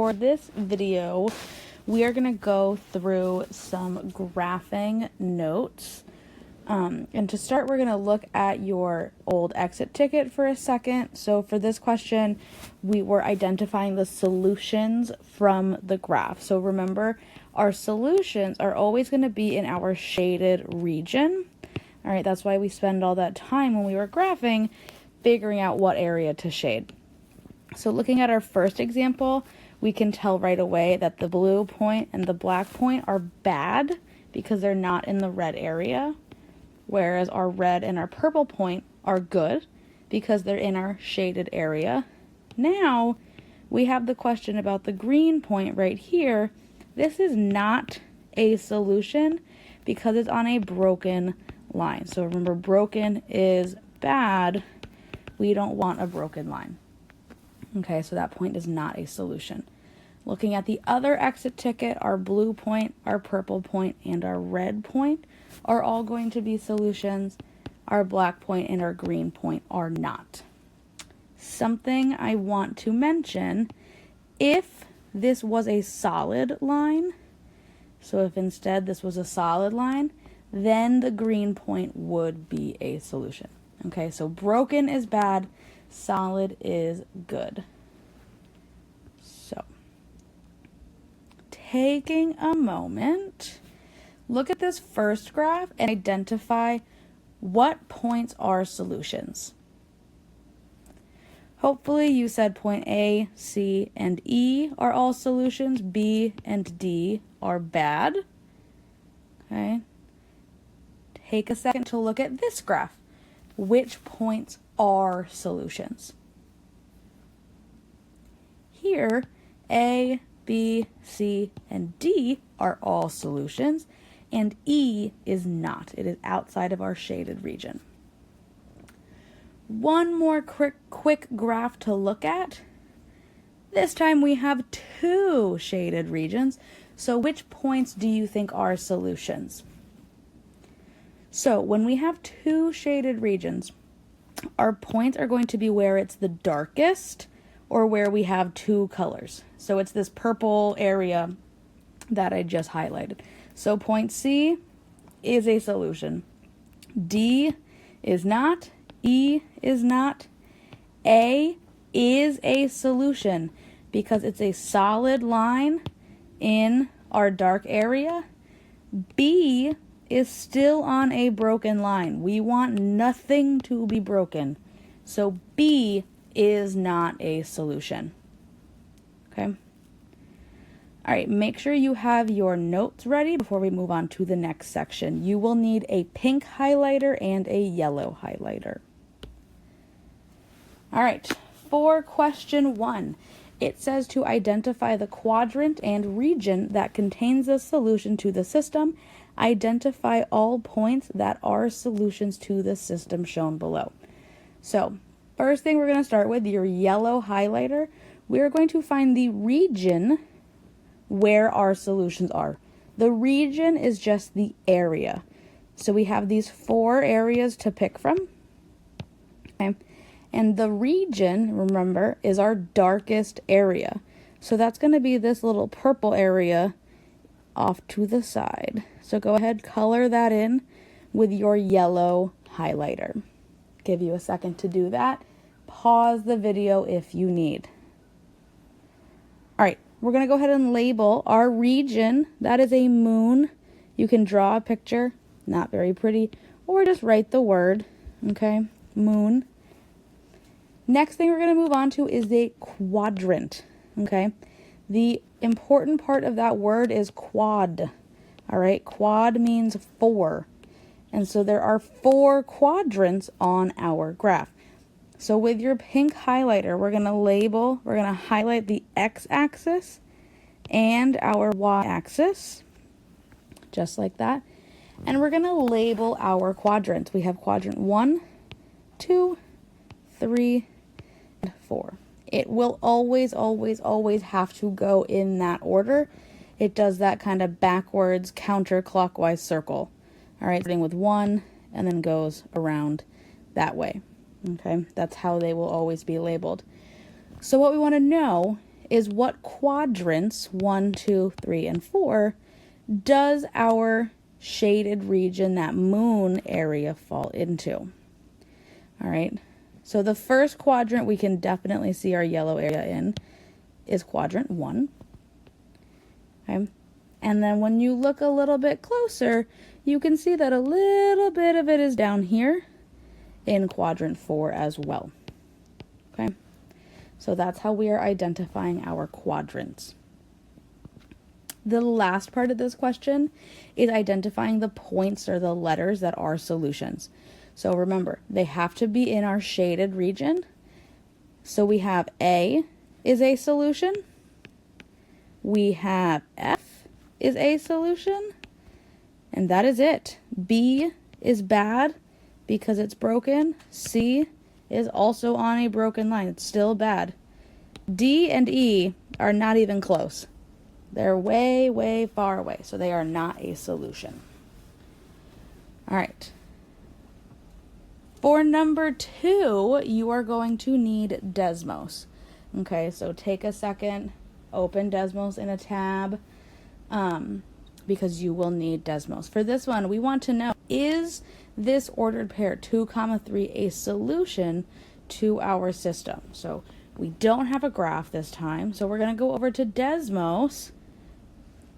For this video, we are going to go through some graphing notes. And to start, we're going to look at your old exit ticket for a second. So for this question, we were identifying the solutions from the graph. So remember, our solutions are always going to be in our shaded region. All right, that's why we spend all that time when we were graphing figuring out what area to shade. So looking at our first example, we can tell right away that the blue point and the black point are bad because they're not in the red area, whereas our red and our purple point are good because they're in our shaded area. Now we have the question about the green point right here. This is not a solution because it's on a broken line. So remember, broken is bad. We don't want a broken line. Okay, so that point is not a solution. Looking at the other exit ticket, our blue point, our purple point, and our red point are all going to be solutions. Our black point and our green point are not. Something I want to mention, if this was a solid line, so if instead this was a solid line, then the green point would be a solution. Okay, so broken is bad, solid is good. So, taking a moment, look at this first graph and identify what points are solutions. Hopefully you said point A, C, and E are all solutions. B and D are bad. Okay. Take a second to look at this graph. Which points are solutions? Here, A, B, C, and D are all solutions, and E is not. It is outside of our shaded region. One more quick graph to look at. This time we have two shaded regions. So which points do you think are solutions? So when we have two shaded regions, our points are going to be where it's the darkest or where we have two colors. So it's this purple area that I just highlighted. So point C is a solution. D is not. E is not. A is a solution because it's a solid line in our dark area. B is still on a broken line. We want nothing to be broken. So B is not a solution. Okay? All right, make sure you have your notes ready before we move on to the next section. You will need a pink highlighter and a yellow highlighter. All right, for question 1, it says to identify the quadrant and region that contains a solution to the system. Identify all points that are solutions to the system shown below. So, first thing we're going to start with your yellow highlighter. We're going to find the region where our solutions are. The region is just the area. So we have these 4 areas to pick from. Okay. And the region, remember, is our darkest area. So that's going to be this little purple area off to the side. So go ahead, color that in with your yellow highlighter. Give you a second to do that. Pause the video if you need. All right, we're going to go ahead and label our region. That is a moon. You can draw a picture, not very pretty, or just write the word, okay, moon. Next thing we're going to move on to is the quadrant, okay? The important part of that word is quad, all right? Quad means 4, and so there are 4 quadrants on our graph. So with your pink highlighter, we're going to highlight the x-axis and our y-axis, just like that. And we're going to label our quadrants. We have quadrant 1, 2, 3, and 4. It will always have to go in that order. It does that kind of backwards counterclockwise circle. All right, starting with 1 and then goes around that way. Okay, that's how they will always be labeled. So what we want to know is what quadrants, 1, 2, 3, and 4, does our shaded region, that moon area, fall into? All right, so the first quadrant we can definitely see our yellow area in is quadrant 1. Okay, and then when you look a little bit closer, you can see that a little bit of it is down here in quadrant 4 as well. Okay, so that's how we are identifying our quadrants. The last part of this question is identifying the points or the letters that are solutions. So remember, they have to be in our shaded region. So we have A is a solution. We have F is a solution. And that is it. B is bad because it's broken. C is also on a broken line. It's still bad. D and E are not even close. They're way, way far away, so they are not a solution. All right. For number 2, you are going to need Desmos. Okay, so take a second, open Desmos in a tab, because you will need Desmos. For this one, we want to know, is this ordered pair 2, 3 a solution to our system? So we don't have a graph this time, so we're going to go over to Desmos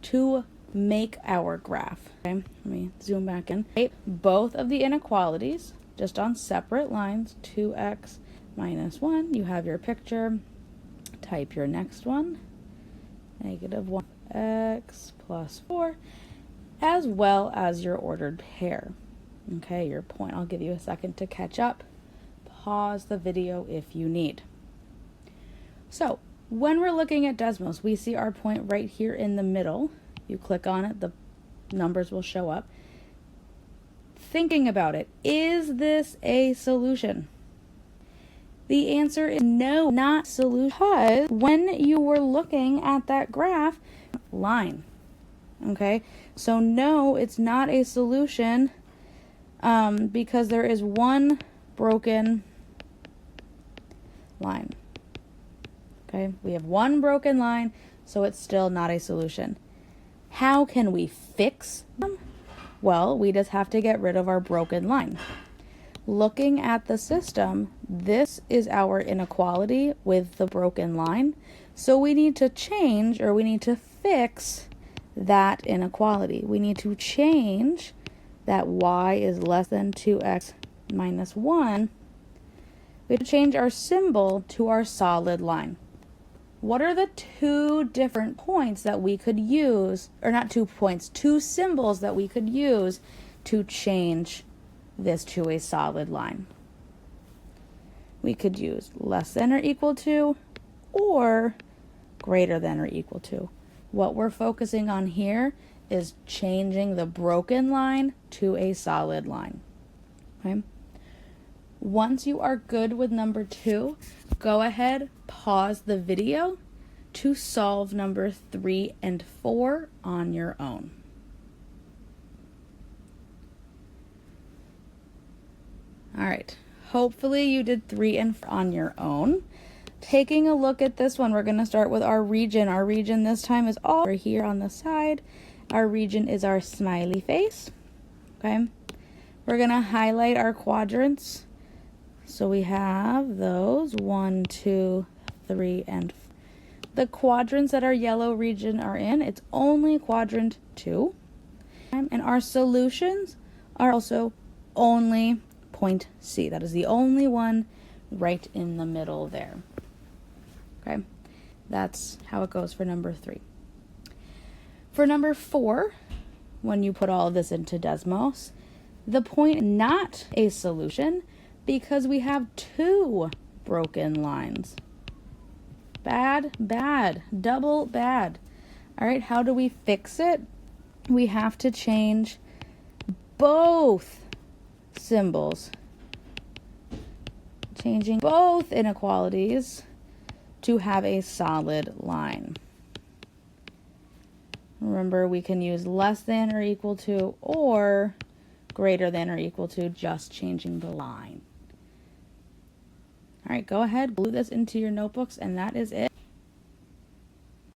to make our graph. Okay, let me zoom back in. Both of the inequalities just on separate lines. 2x minus 1. You have your picture. Type your next one. Negative 1x plus 4, as well as your ordered pair. Okay, your point. I'll give you a second to catch up. Pause the video if you need. So when we're looking at Desmos, we see our point right here in the middle. You click on it, the numbers will show up. Thinking about it, is this a solution? The answer is no, not solution. Because when you were looking at that graph, line. Okay, so no, it's not a solution because there is one broken line. Okay, we have one broken line, so it's still not a solution. How can we fix them? Well, we just have to get rid of our broken line. Looking at the system, this is our inequality with the broken line. So we need to change, or we need to fix that inequality. We need to change that y is less than 2x minus 1. We have to change our symbol to our solid line. What are the 2 different points that we could use, or not 2 points, 2 symbols that we could use to change this to a solid line? We could use less than or equal to, or greater than or equal to. What we're focusing on here is changing the broken line to a solid line. Okay? Once you are good with number 2, go ahead, pause the video to solve number 3 and 4 on your own. All right, hopefully you did 3 and 4 on your own. Taking a look at this one, we're going to start with our region. Our region this time is all over here on the side. Our region is our smiley face. Okay, we're going to highlight our quadrants. So we have those 1, 2, 3, and 4. The quadrants that our yellow region are in, it's only quadrant 2. And our solutions are also only point C. That is the only one right in the middle there. Okay, that's how it goes for number 3. For number 4, when you put all of this into Desmos, the point not a solution because we have 2 broken lines. Bad, bad, double bad. All right, how do we fix it? We have to change both symbols. Changing both inequalities to have a solid line. Remember, we can use less than or equal to or greater than or equal to, just changing the line. All right, go ahead, glue this into your notebooks, and that is it.